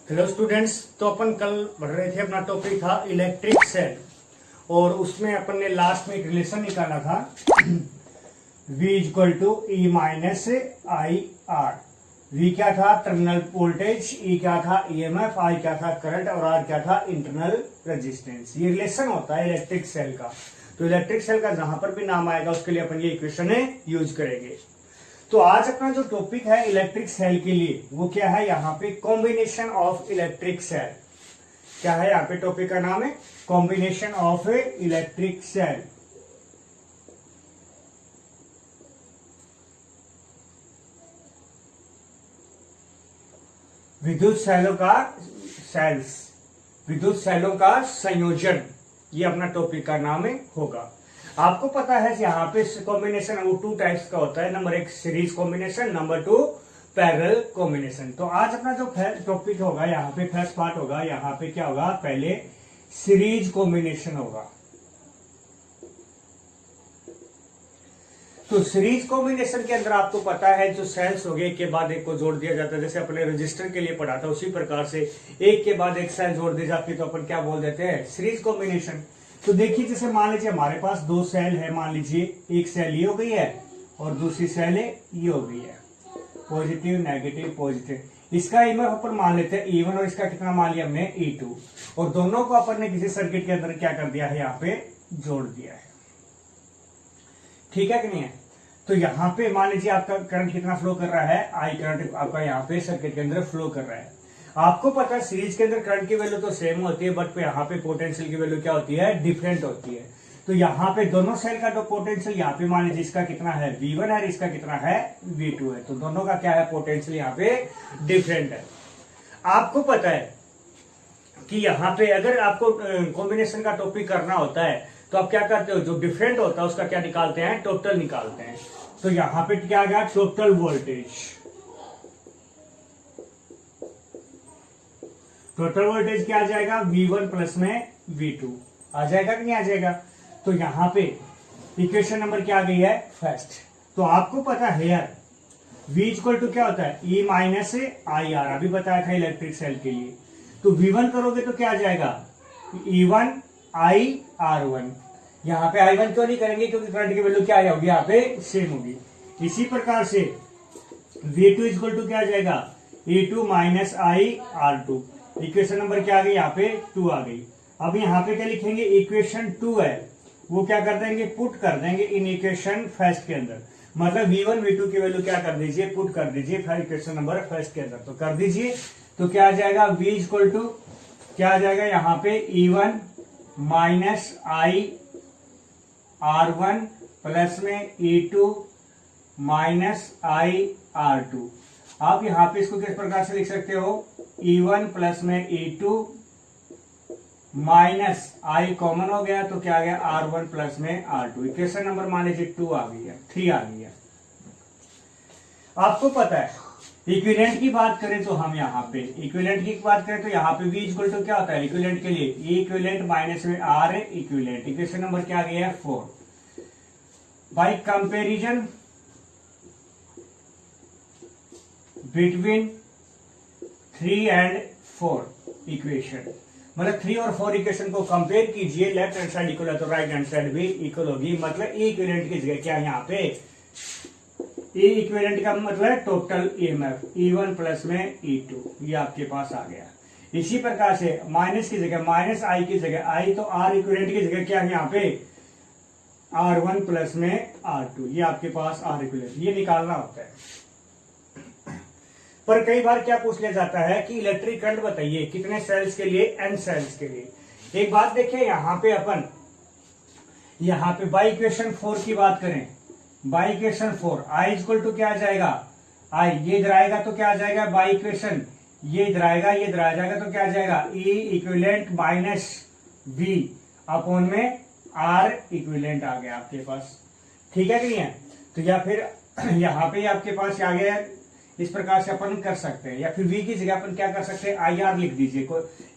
Hello students. तो अपन कल पढ़ रहे थे, अपना टॉपिक था इलेक्ट्रिक सेल और उसमें अपन ने लास्ट में एक रिलेशन निकाला था V equal to E minus I R. V क्या था? टर्मिनल वोल्टेज, E क्या था? EMF, I क्या था? करंट और R क्या था? Internal resistance. ये रिलेशन होता है इलेक्ट्रिक सेल का। तो इलेक्ट्रिक सेल का जहां पर भी नाम आएगा उसके लिए अपन ये इक्वेशन यूज करेंगे। तो आज अपना जो टॉपिक है इलेक्ट्रिक सेल के लिए वो क्या है? यहाँ पे कॉम्बिनेशन ऑफ इलेक्ट्रिक सेल। क्या है यहाँ पे? टॉपिक का नाम है कॉम्बिनेशन ऑफ इलेक्ट्रिक सेल। विद्युत सेलों का संयोजन, ये अपना टॉपिक का नाम होगा। आपको पता है यहाँ पे कॉम्बिनेशन वो टू टाइप्स का होता है। Number 1 series combination, number 2 parallel combination. तो आज अपना जो टॉपिक होगा यहाँ पे फर्स्ट पार्ट होगा, यहाँ पे क्या होगा? पहले सीरीज कॉम्बिनेशन होगा। तो सीरीज कॉम्बिनेशन के अंदर आपको पता है जो सेल्स हो गए एक के बाद एक को जोड़ दिया जाता है, जैसे अपने रजिस्टर के लिए पढ़ा था उसी प्रकार से एक के बाद एक सेल जोड़ दी जाती है, तो अपन क्या बोल देते हैं? Series combination. तो देखिए जैसे मान लीजिए हमारे पास दो सेल है, मान लीजिए एक सेल ये हो गई है और दूसरी सेल ये हो गई है, पॉजिटिव नेगेटिव पॉजिटिव। इसका ईएमएफ अपन मान लेते हैं E1 और इसका कितना मान लिया हमने? E2। और दोनों को अपन ने किसी सर्किट के अंदर क्या कर दिया है? यहाँ पे जोड़ दिया है। ठीक है कि नहीं है? तो यहाँ पे मान लीजिए आपका करंट कितना फ्लो कर रहा है? I करंट आपका यहाँ पे सर्किट के अंदर फ्लो कर रहा है। आपको पता है सीरीज के अंदर करंट की वैल्यू तो सेम होती है, बट यहाँ पे पोटेंशियल की वैल्यू क्या होती है? डिफरेंट होती है। तो यहाँ पे दोनों सेल का जो पोटेंशियल यहाँ पे मान लीजिए इसका कितना है? V1 है, इसका कितना है? V2 है। तो दोनों का क्या है? पोटेंशियल यहाँ पे डिफरेंट है। आपको पता है कि यहाँ पे अगर आपको कॉम्बिनेशन का टॉपिक करना होता है तो आप क्या करते हो? जो डिफरेंट होता है उसका क्या निकालते हैं? टोटल निकालते हैं। तो यहाँ पे क्या आ गया? Total voltage. टोटल वोल्टेज क्या आ जाएगा? V1 प्लस में V2 आ जाएगा कि नहीं आ जाएगा? तो यहाँ पे इक्वेशन नंबर क्या आ गई है? फर्स्ट। तो आपको पता है यार V इक्वल टू क्या होता है? E minus I are. अभी बताया था इलेक्ट्रिक सेल के लिए। तो V1 करोगे तो क्या आ जाएगा? E1 I R1। यहाँ पे I1 क्यों नहीं करेंगे? क्योंकि करंट की वैल्यू क्या होगी? यहाँ पे सेम होगी। इसी प्रकार से V2 इक्वल टू क्या आ जाएगा? E2 माइनस आई R2। इक्वेशन नंबर क्या आ गई? यहाँ पे 2 आ गई। अब यहाँ पे क्या लिखेंगे? इक्वेशन 2 है वो क्या कर देंगे? पुट कर देंगे इन इक्वेशन फर्स्ट के अंदर। मतलब V1 V2 की वैल्यू क्या कर दीजिए? पुट कर दीजिए फिर इक्वेशन नंबर फर्स्ट के अंदर। तो कर दीजिए। तो क्या आ जाएगा? V इक्वल टू क्या आ जाएगा? यहाँ पे E1 माइनस आई R1 प्लस में E2 माइनस आई R2। आप यहाँ पे इसको किस प्रकार से लिख सकते हो? E1 प्लस में E2 माइनस I कॉमन हो गया तो क्या आ गया? R1 प्लस में R2। इक्वेशन नंबर मान लीजिए 2 आ गई है, 3 आ गई है। आपको पता है इक्विवेलेंट की बात करें तो हम यहाँ पे इक्विवेलेंट की बात करें तो यहाँ पे V इक्वल टू क्या होता है? इक्विवेलेंट के लिए E इक्विवेलेंट माइनस में R इक्विवेलेंट। इक्वेशन नंबर क्या आ गया है? 4। By comparison between 3 and 4 equation, मतलब 3 और 4 इक्वेशन को कंपेयर कीजिए। लेफ्ट हैंड साइड इक्वल है तो राइट हैंड साइड भी इक्वल होगी। मतलब E इक्विवेलेंट की जगह क्या है यहाँ पे? E इक्विवेलेंट का मतलब टोटल EMF E1 प्लस में E2, ये आपके पास आ गया। इसी प्रकार से माइनस की जगह माइनस I की जगह I, तो R इक्विवेलेंट की जगह क्या है यहाँ पे? R1 प्लस में R2, ये आपके पास R इक्विवेलेंट, ये निकालना होता है। पर कई बार क्या पूछ लिया जाता है कि इलेक्ट्रिक करंट बताइए कितने सेल्स के लिए? n सेल्स के लिए। एक बात देखिए यहाँ पे अपन यहाँ पे बाई इक्वेशन 4 की बात करें, by equation 4 I equal to क्या आ जाएगा? I ये इधर आएगा तो क्या आ जाएगा? बाई इक्वेशन ये इधर आएगा, ये इधर आ जाएगा तो क्या आ जाएगा? E equivalent minus V upon में R इक्विवेलेंट आ गया आपके पास। ठीक है कि नहीं है? तो या फिर यहाँ पे आपके पास आ गया। इस प्रकार से अपन कर सकते हैं, या फिर V की जगह अपन क्या कर सकते हैं? IR लिख दीजिए।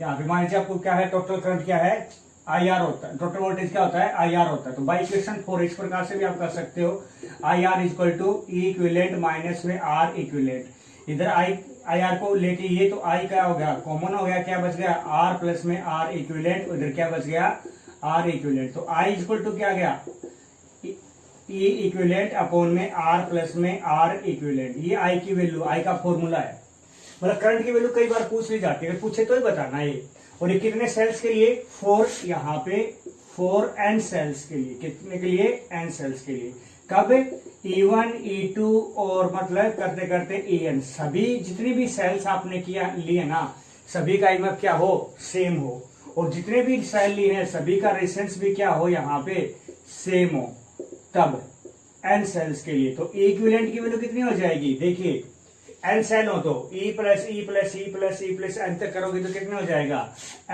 यहाँ पे मान लीजिए आपको क्या है? टोटल करंट क्या है? IR होता है। टोटल वोल्टेज क्या होता है? IR होता है। तो बाई इक्वेशन 4 इस प्रकार से भी आप कर सकते हो। IR equal to E equivalent minus में R इक्विवेलेंट। इधर I आई आर को लेके ये तो आई क्या हो गया, कॉमन हो गया, क्या बच गया आर प्लस में आर इक्विवेलेंट, उधर क्या बच गया आर इक्विवेलेंट। तो आई इक्वल टू क्या गया ई इक्विवेलेंट अपॉन में आर प्लस में आर इक्विवेलेंट। ये आई की वैल्यू, आई का फॉर्मूला है। मतलब करंट की वैल्यू कई बार पूछ ली जाती है, अगर पूछे तो ही बताना ये। और ये कितने सेल्स के लिए 4, यहाँ पे 4 n सेल्स के लिए, कितने के लिए n सेल्स के लिए। कब E1 E2 और मतलब करते करते En, सभी जितनी भी सेल्स आपने किया लिए ना, सभी का इमक क्या हो सेम हो, और जितने भी सेल लिए हैं सभी का रेजिस्टेंस भी क्या हो यहाँ पे सेम हो, तब n सेल्स के लिए। तो इक्विवेलेंट की वैल्यू कितनी हो जाएगी, देखिए n सेल हो तो E plus E plus E plus E plus n तक करोगे तो कितना हो जाएगा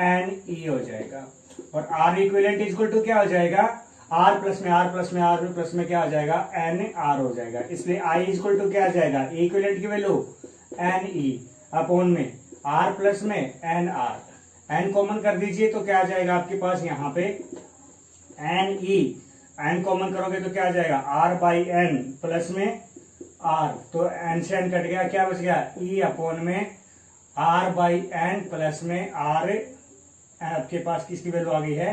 n e हो जाएगा। और R इक्विवेलेंट इक्वल टू क्या हो जाएगा R प्लस में R प्लस में R प्लस में क्या हो जाएगा n R हो जाएगा। इसलिए I इक्वल टू क्या आ जाएगा इक्विवेलेंट की वैल्यू n e अपॉन में R प्लस में n R, n कॉमन कर दीजिए तो क्या आ जाएगा आपके पास यहाँ पे n e, n कॉमन करोगे तो क्या आ जाएगा R बाई n प्लस में R, तो n से n कट गया, क्या बच गया e अपॉन में R बाई n प्लस में R। आपके पास किसकी वैल्यू आ गई है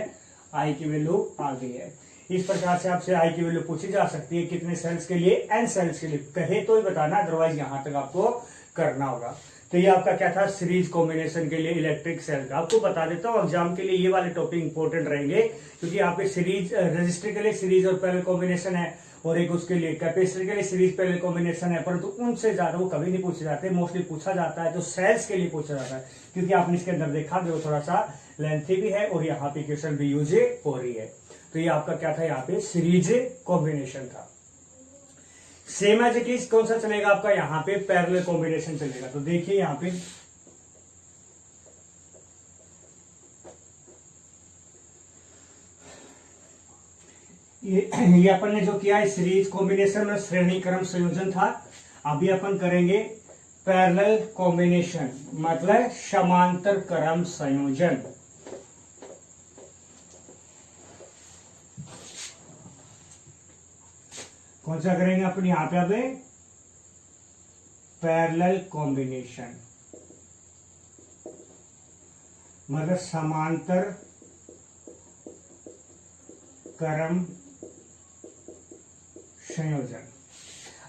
I की वैल्यू आ गई है। इस प्रकार से आपसे I की वैल्यू पूछी जा सकती है कितने सेल्स के लिए n सेल्स के लिए, कहे तो ही बताना, अदरवाइज यहां तक आपको करना होगा। तो ये आपका क्या था सीरीज कॉम्बिनेशन के लिए इलेक्ट्रिक सेल का। आपको बता देता हूँ एग्जाम के लिए ये वाले टॉपिक इंपॉर्टेंट रहेंगे, क्योंकि यहाँ पे सीरीज रजिस्टर के लिए सीरीज और पैरेलल कॉम्बिनेशन है, और एक उसके लिए कैपेसिटर के लिए सीरीज पैरेलल कॉम्बिनेशन है, परंतु उनसे ज्यादा वो कभी नहीं पूछे जाते। मोस्टली पूछा जाता है तो सेल्स के लिए पूछा जाता है, क्योंकि आपने इसके अंदर देखा जो थोड़ा सा लेंथी भी है और यहाँ पे क्वेश्चन भी यूज हो रही है। तो ये आपका क्या था यहाँ पे सीरीज कॉम्बिनेशन था। सेम एज इट इज कौन सा चलेगा आपका यहाँ पे पैरेलल कॉम्बिनेशन चलेगा। तो देखिए यहाँ पे ये अपन ने जो किया है सीरीज कॉम्बिनेशन में श्रेणी क्रम संयोजन था, अभी अपन करेंगे पैरेलल कॉम्बिनेशन मतलब समांतर क्रम संयोजन। कौन सा करेंगे अपन यहां पे अभी पैरेलल कॉम्बिनेशन मतलब समांतर क्रम संयोजन।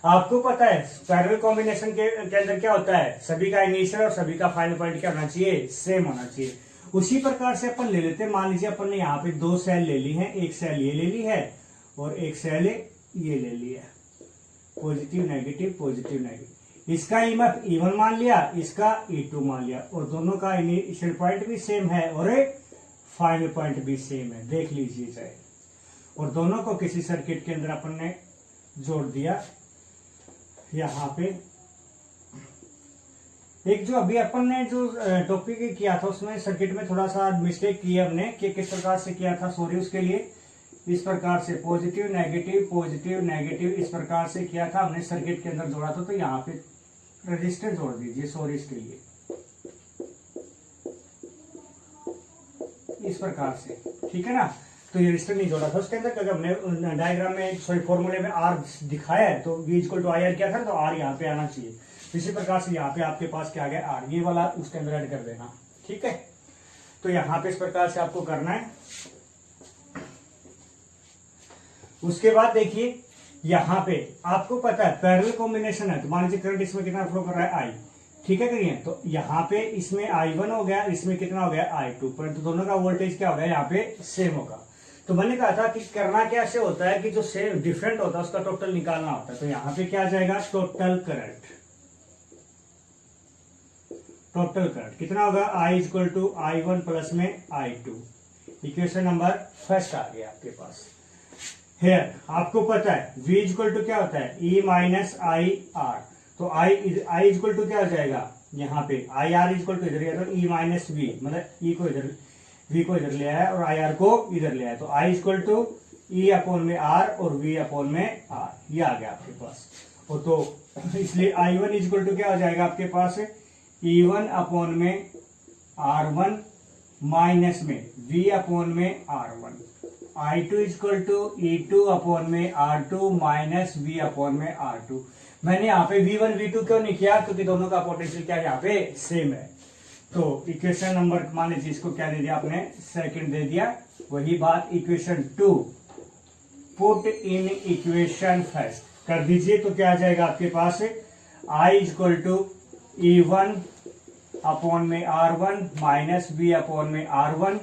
आपको पता है पैरेलल कॉम्बिनेशन के अंदर क्या होता है, सभी का इनिशियल और सभी का फाइनल पॉइंट क्या होना चाहिए सेम होना चाहिए। उसी प्रकार से अपन ले लेते हैं, मान लीजिए अपन ने यहाँ पे 2 सेल ले ली हैं, एक सेल ये ले ली है और एक सेल ये ले लिया, पॉजिटिव नेगेटिव पॉजिटिव नेगेटिव। इसका ईएमएफ E1 मान लिया, इसका E2 मान लिया, और दोनों का इनिशियल पॉइंट भी सेम है और फाइनल पॉइंट भी सेम है, देख लीजिए चाहे। और दोनों को किसी सर्किट के अंदर अपन ने जोड़ दिया। यहाँ पे एक जो अभी अपन ने जो टॉपिक किया था उसमें सर्किट में थोड़ा सा मिस्टेक किया हमने कि किस प्रकार से किया था, सॉरी उसके लिए। इस प्रकार से पॉजिटिव नेगेटिव इस प्रकार से किया था हमने, सर्किट के अंदर जोड़ा था। तो यहाँ पे रजिस्टर जोड़ दीजिए, सॉरी इसके लिए इस प्रकार से, ठीक है ना। तो ये रजिस्टर नहीं जोड़ा था उसके अंदर, क्योंकि हमने डायग्राम में सॉरी फॉर्मूले में आर दिखाया है, तो V equal to I R क्या था, तो आर यहाँ पे आना चाहिए। इसी प्रकार से यहाँ पे आपके पास क्या आ गया आर, ये वाला उसके अंदर ऐड कर देना, ठीक है। तो यहाँ पे इस प्रकार से आपको करना है। उसके बाद देखिए यहाँ पे आपको पता है पैरेलल कॉम्बिनेशन है, तो मान लीजिए करंट इसमें कितना फ्लो कर रहा है I, ठीक है करिए। तो यहाँ पे इसमें I1 हो गया, इसमें कितना हो गया I2, परंतु दोनों का वोल्टेज क्या हो गया यहाँ पे सेम होगा। तो मैंने कहा था कि करना कैसे होता है कि जो सेम डिफरेंट होता है उसका टोटल निकालना होता है। तो यहाँ पे क्या आ जाएगा टोटल करंट, टोटल करंट कितना होगा I equal to I1 plus में I2। इक्वेशन नंबर फर्स्ट आ गया आपके पास। हेयर आपको पता है V इक्वल टू क्या होता है E माइनस आई आर, तो I इक्वल टू क्या हो जाएगा यहाँ पे आई आर इक्वल टू इधर तो E माइनस वी, मतलब E को इधर V को इधर ले आया और आई आर को इधर ले आया, तो I equal to E upon में R और V अपॉन में R, ये आ गया आपके पास। और तो इसलिए I1 इक्वल टू क्या हो जाएगा आपके पास E1 अपॉन में R1 माइनस में V अपॉन में R1, I2 equal to E2 upon में R2 माइनस V अपॉन में R2। मैंने यहाँ पे V1 V2 क्यों नहीं किया, क्योंकि दोनों का पोटेंशियल क्या है यहाँ पे सेम है। तो इक्वेशन नंबर मान लीजिए इसको क्या दे दिया आपने, सेकंड दे दिया। वही बात equation 2 put in equation first कर दीजिए, तो क्या आ जाएगा आपके पास, I equal to E1 upon में R1 माइनस B अपॉन में R1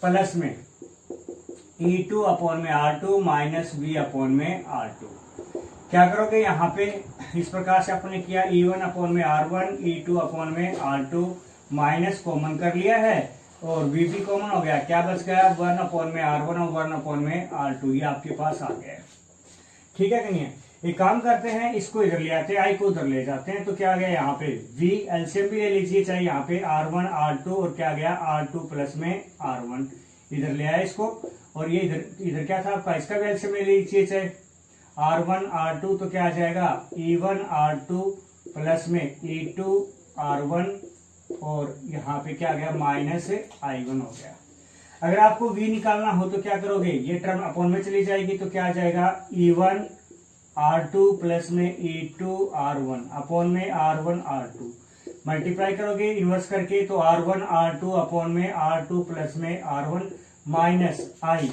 प्लस में E2 अपॉन में R2 माइनस B अपॉन में R2। क्या करोगे यहाँ पे, इस प्रकार से आपने किया, E1 अपॉन में R1 E2 अपॉन में R2 माइनस कॉमन कर लिया है और B भी कॉमन हो गया, क्या बच गया, 1 अपॉन में R1 और 1 अपॉन में R2, ये आपके पास आ गया। ठीक है कि नहीं है। एक काम करते हैं, इसको इधर ले आते हैं, आई को उधर ले जाते हैं, तो क्या आ गया यहाँ पे V एलसीएम भी ले लीजिए, चाहे यहाँ पे R1 R2 और क्या गया R2 प्लस में R1, इधर ले आया इसको, और ये इधर क्या था आपका, इसका भी एलसीएम ले लीजिए, चाहे R1 R2, तो क्या आ जाएगा E1 R2 प्लस में E2 R1 और यहाँ पे क्या आ गया माइनस I1 हो गया। अगर आपको V निकालना हो तो क्या करोगे, ये टर्म अपॉन में चली जाएगी, तो क्या आ जाएगा E1 R2 प्लस में E2 R1 अपॉन में R1 R2, मल्टीप्लाई करोगे इनवर्स करके, तो R1 R2 अपॉन में R2 प्लस में R1 माइनस I,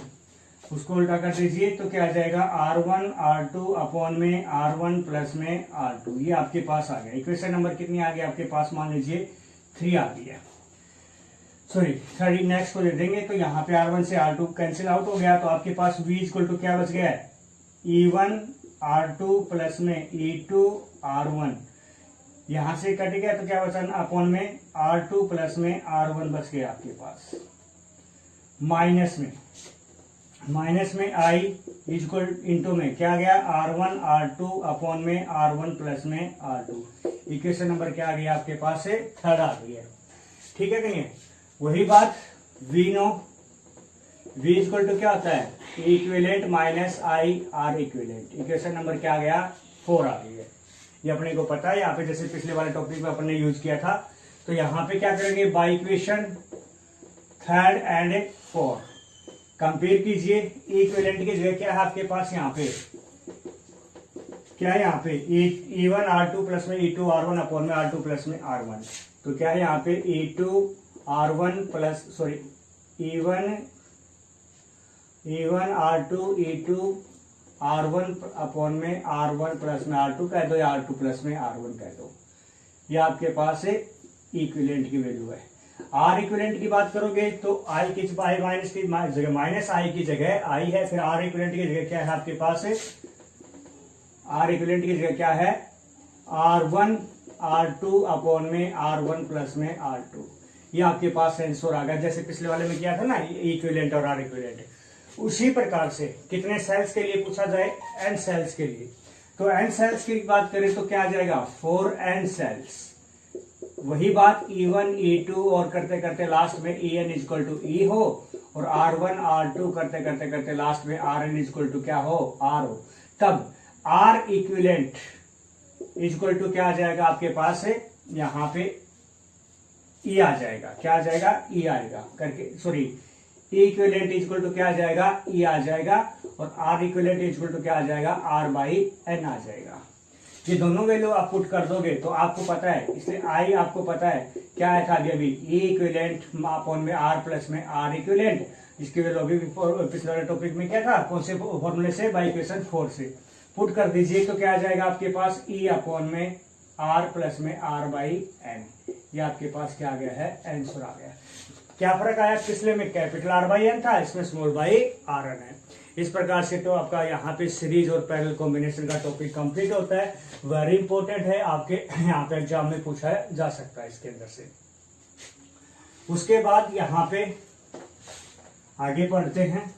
उसको उल्टा कर दीजिए, तो क्या आ जाएगा R1 R2 अपॉन में R1 प्लस में R2, ये आपके पास आ गया। इक्वेशन नंबर कितनी आ गया आपके पास, मान लीजिए 3 आ गया, सॉरी 3। नेक्स्ट को दे देंगे, तो यहाँ पे R1 से R2 कैंसिल आउट हो गया, तो आपके पास V इक्वल टू क्या बच गया है, E1 R2 प्लस में E2 R1, यहां से कट गया तो क्या बचा अपॉन में R2 प्लस में R1 बच गया आपके पास, माइनस में I इक्वल इंटू में क्या गया R1 R2 अपॉन में R1 प्लस में R2। इक्वेशन नंबर क्या आ गया आपके पास से, 3 आ गई है। ठीक है कि नहीं। वही बात V इक्वल टू क्या होता है, equivalent minus I R equivalent. Equation number क्या आ गया, 4 आ गई है। ये अपने को पता है, यहाँ पे जैसे पिछले वाले टॉपिक में अपने यूज किया था। तो यहाँ पे क्या करेंगे, बाय इक्वेशन 3 एंड 4 कंपेयर कीजिए। इक्विवेलेंट की जगह क्या है आपके पास, यहाँ पे क्या है, यहाँ पे E1 R2 प्लस में E2 R1 अपॉन में R2 प्लस में R1, तो क्या है यहाँ पे E2 R1 plus sorry E1 R2 E2 R1 upon में R1 प्लस में R2 कह दो, या R2 प्लस में R1 कह दो। ये आपके पास है इक्विवेलेंट की वैल्यू है। R इक्विवेलेंट की बात करोगे तो I की माइनस की जगह माइनस I की जगह I है, फिर R इक्विवेलेंट की जगह क्या है आपके पास है, R इक्विवेलेंट की जगह क्या है R1 R2 अपॉन में R1 प्लस में R2। ये आपके पास आंसर आ गया, जैसे पिछले वाले में किया था ना इक्विवेलेंट और R इक्विवेलेंट। उसी प्रकार से कितने सेल्स के लिए पूछा जाए, n सेल्स के लिए, तो n सेल्स की बात करें तो क्या आ जाएगा 4n सेल्स। वही बात E1 E2 और करते करते लास्ट में En इक्वल टू E हो, और R1 R2 करते करते करते लास्ट में Rn इक्वल टू क्या हो, R हो, तब R इक्विवेलेंट इक्वल टू क्या आ जाएगा आपके पास है, यहाँ पे E आ जाएगा, क्या आ जाएगा E आएगा करके, सॉरी इक्विवेलेंट इक्वल टू क्या आ जाएगा E आ जाएगा, और R इक्विवेलेंट इक्वल टू क्या आ जाएगा R बाई N आ जाएगा। ये दोनों वैल्यू आप पुट कर दोगे तो आपको पता है, इसलिए I आपको पता है क्या है था अभी E इक्विवेलेंट अपॉन में R प्लस में R इक्विवेलेंट, इसकी वैल्यू अभी पिछले वाले टॉपिक में क्या था, कौन से फॉर्मूले से, बाई इक्वेशन 4 से पुट कर दीजिए, तो क्या आ जाएगा आपके पास E अपॉन में R प्लस में R बाई N। ये आपके पास क्या आ गया है, आंसर आ गया। क्या फर्क आया, पिछले में कैपिटल R बाई N था, इसमें स्मॉल बाई R N है। इस प्रकार से तो आपका यहाँ पे सीरीज और पैरेलल कॉम्बिनेशन का टॉपिक कंप्लीट होता है। वेरी इंपॉर्टेंट है, आपके यहाँ पे एग्जाम में पूछा जा सकता है इसके अंदर से। उसके बाद यहाँ पे आगे पढ़ते हैं।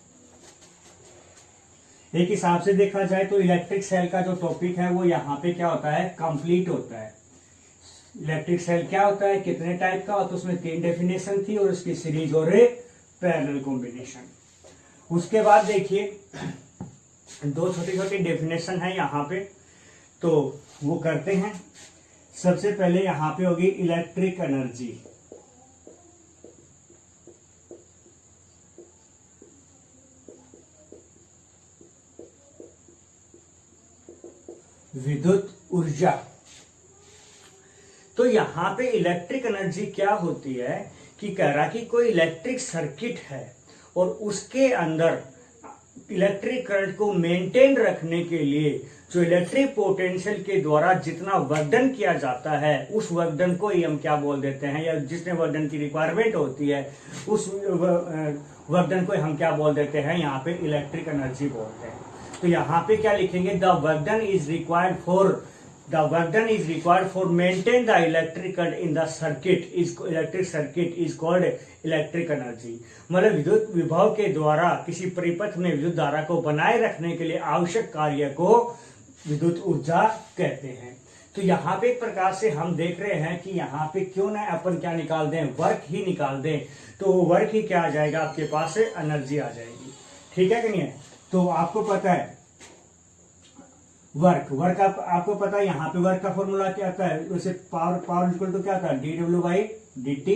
एक हिसाब से देखा जाए तो इलेक्ट्रिक सेल का जो टॉपिक है वो यहाँ पे क्या होता है, कंप्लीट होता है। इलेक्ट्रिक सेल क्या होता है, कितने टाइप का, तो उसमें 3 डेफिनेशन थी, और उसकी सीरीज और पैरेलल कॉम्बिनेशन। उसके बाद देखिए 2 छोटी छोटी डेफिनेशन है यहाँ पे, तो वो करते हैं। सबसे पहले यहाँ पे होगी इलेक्ट्रिक एनर्जी। विद्युत ऊर्जा। तो यहाँ पे इलेक्ट्रिक एनर्जी क्या होती है कि कह रहा कि कोई इलेक्ट्रिक सर्किट है और उसके अंदर इलेक्ट्रिक करंट को मेंटेन रखने के लिए जो इलेक्ट्रिक पोटेंशियल के द्वारा जितना वर्कडन किया जाता है उस वर्कडन को ही हम क्या बोल देते हैं, या जितने वर्कडन की रिक्वायरमेंट होती है उस वर्कडन को हम क्या बोल देते हैं, यहाँ पे इलेक्ट्रिक एनर्जी बोलते हैं। तो यहाँ पे क्या लिखेंगे, the work done is required for maintain the electric current in the circuit electric circuit is called electric energy. मतलब विद्युत विभव के द्वारा किसी परिपथ में विद्युत धारा को बनाए रखने के लिए आवश्यक कार्य को विद्युत ऊर्जा कहते हैं। तो यहाँ पे एक प्रकार से हम देख रहे हैं कि यहाँ पे क्यों ना अपन क्या निकाल दें, वर्क ही निकाल दें, तो वर्क ही क्या आ जाएगा आपके पास, एनर्जी आ जाएगी। ठीक है कि नहीं है। तो आपको पता है वर्क आपको पता है यहाँ पे वर्क का फॉर्मूला क्या आता है, वैसे पावर इक्वल टू क्या होता है, dw/dt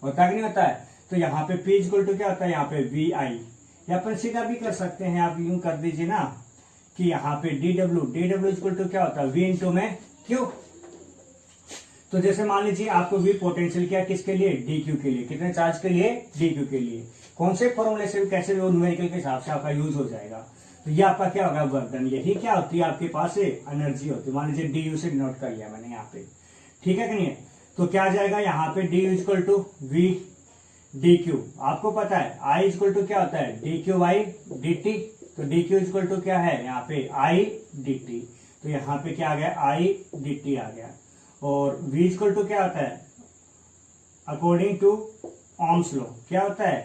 होता है कि नहीं होता है। तो यहाँ पे P इक्वल टू क्या होता है, यहाँ पे VI, या अपन सीधा भी कर सकते हैं, आप यूं कर दीजिए ना कि यहाँ पे dw इक्वल टू क्या होता है, V इंटू में Q। तो जैसे मान लीजिए आपको V पोटेंशियल क्या किसके लिए, dq के लिए, कितने चार्ज के लिए, dq के लिए, कौन से फॉर्मूले से कैसे वो न्यूमेरिकल के हिसाब से आपका यूज हो जाएगा। तो ये आपका क्या होगा, वर्कडन। यही क्या होती है आपके पास एनर्जी होती है। मान लीजिए du से डिनोट कर लिया मैंने यहाँ पे, ठीक है कि नहीं है। तो क्या आ जाएगा यहाँ पे du equal to V dq, आपको पता है I इक्वल टू क्या होता है, dq/dt। तो dq इक्वल टू क्या है यहाँ पे, I dt। तो यहाँ पे क्या आ गया, I dt आ गया। और V इक्वल टू क्या होता है, अकॉर्डिंग टू ओम्स लॉ क्या होता है,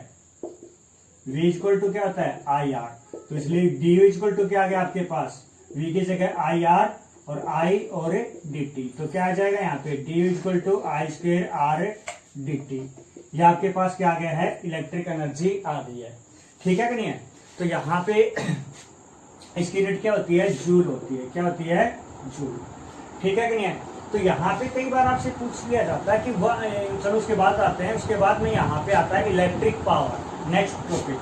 V इक्वल टू क्या होता है, IR। तो इसलिए du इक्वल टू क्या आ गया आपके पास, V की जगह IR और I और dt। तो क्या आ जाएगा यहाँ पे, du equal to I²R dt। ये आपके पास क्या आ गया है, इलेक्ट्रिक एनर्जी आ गई है। ठीक है कि नहीं है। तो यहाँ पे इसकी यूनिट क्या होती है, जूल होती है। क्या होती है, जूल। ठीक है कि नहीं है। तो यहाँ पे कई बार आपसे पूछ लिया जाता है कि चलो उसके बाद आते हैं, उसके बाद में यहाँ पे आता है electric power. Next topic,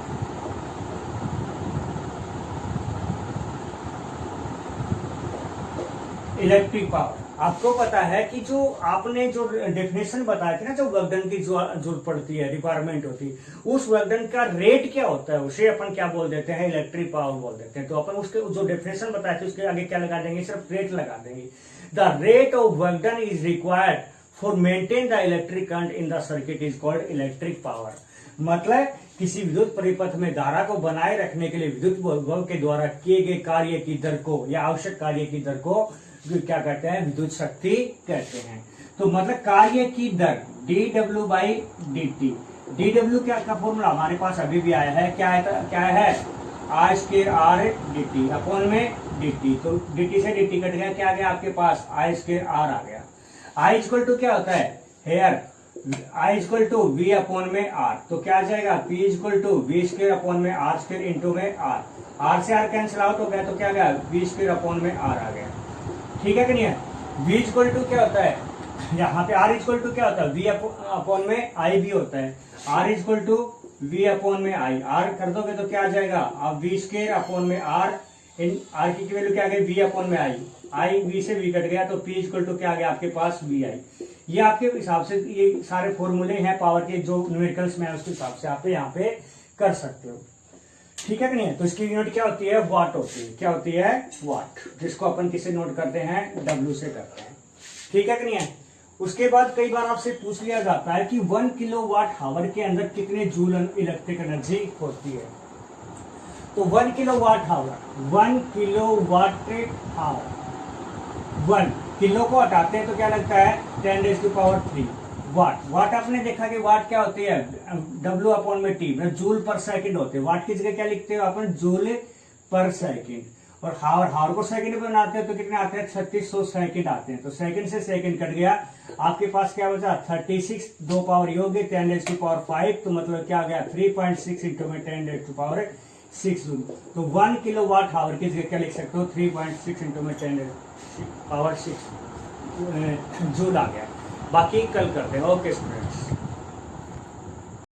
electric power. आपको पता है कि जो आपने जो डेफिनेशन बताया थी ना, जो वर्कडन की जो जरूरत पड़ती है, रिक्वायरमेंट होती है, उस वर्कडन का रेट क्या होता है, उसे अपन क्या बोल देते हैं, इलेक्ट्रिक पावर बोल देते हैं। तो अपन उसके जो डेफिनेशन बताए थे उसके आगे क्या लगा देंगे, सिर्फ रेट लगा देंगे। The rate of work done is required for maintain the electric current in the circuit is called electric power. मतलब किसी विद्युत परिपथ में धारा को बनाए रखने के लिए विद्युत विभव के द्वारा किए गए कार्य की दर को या आवश्यक कार्य की दर को क्या कहते हैं, विद्युत शक्ति कहते हैं। तो मतलब कार्य की दर dw/dt। dw क्या का फॉर्मूला हमारे पास अभी भी आया है, क्या है I²R dt अपॉन में dt। तो dt से dt कट गया, क्या आ गया आपके पास, I²R आ गया। I इक्वल टू क्या होता है, here I equal to V upon में R। तो क्या आ जाएगा, P equal to V² upon में R² इंटू में R से R कैंसिल आउट हो गया, तो क्या आ गया, V² अपॉन में R आ गया। ठीक है कि नहीं है। V इक्वल टू क्या होता है, यहाँ पे R इक्वल टू क्या होता है, V अपॉन में I भी होता है। R equal to V upon में I, R कर दोगे तो क्या आ जाएगा, अब V² अपॉन में R, इन R की वैल्यू क्या आ गई, V अपॉन में I V से V कट गया, तो P इक्वल टू क्या आ गया आपके पास, VI। ये आपके हिसाब से ये सारे फॉर्मूले हैं पावर के, जो न्यूमेरिकल्स में है उसके हिसाब से आप यहाँ पे कर सकते हो। ठीक है कि नहीं है। तो इसकी यूनिट क्या होती है, वाट होती है। क्या होती है, वाट, जिसको अपन किसे नोट करते हैं, W से करते हैं। ठीक है कि नहीं है। उसके बाद कई बार आपसे पूछ लिया जाता है कि 1 किलोवाट आवर के अंदर कितने जूल इलेक्ट्रिक एनर्जी होती है। तो 1 kilowatt hour, 1 kilowatt hour, 1 kilo को हटाते हैं तो क्या लगता है, 10⁻³ वाट। वाट आपने देखा कि वाट क्या होती है, W अपॉन में T, मतलब जूल पर सेकंड होते हैं। वाट की जगह क्या लिखते हो अपन, जूल पर सेकंड। और हावर को सेकंड में बनाते हैं तो कितने आते हैं, 3600 सेकंड आते हैं। तो सेकंड से सेकंड कट गया, आपके पास क्या बचा, 36, 2 पावर योग 10⁵ तो मतलब क्या आ गया, 3.6 इंटू में 10⁻6 जूल। तो 1 किलोवाट आवर की जगह क्या लिख सकते हो, 3.6 इंटू में 10⁻6 जूल आ गया। बाकी कल करते हैं। Okay students.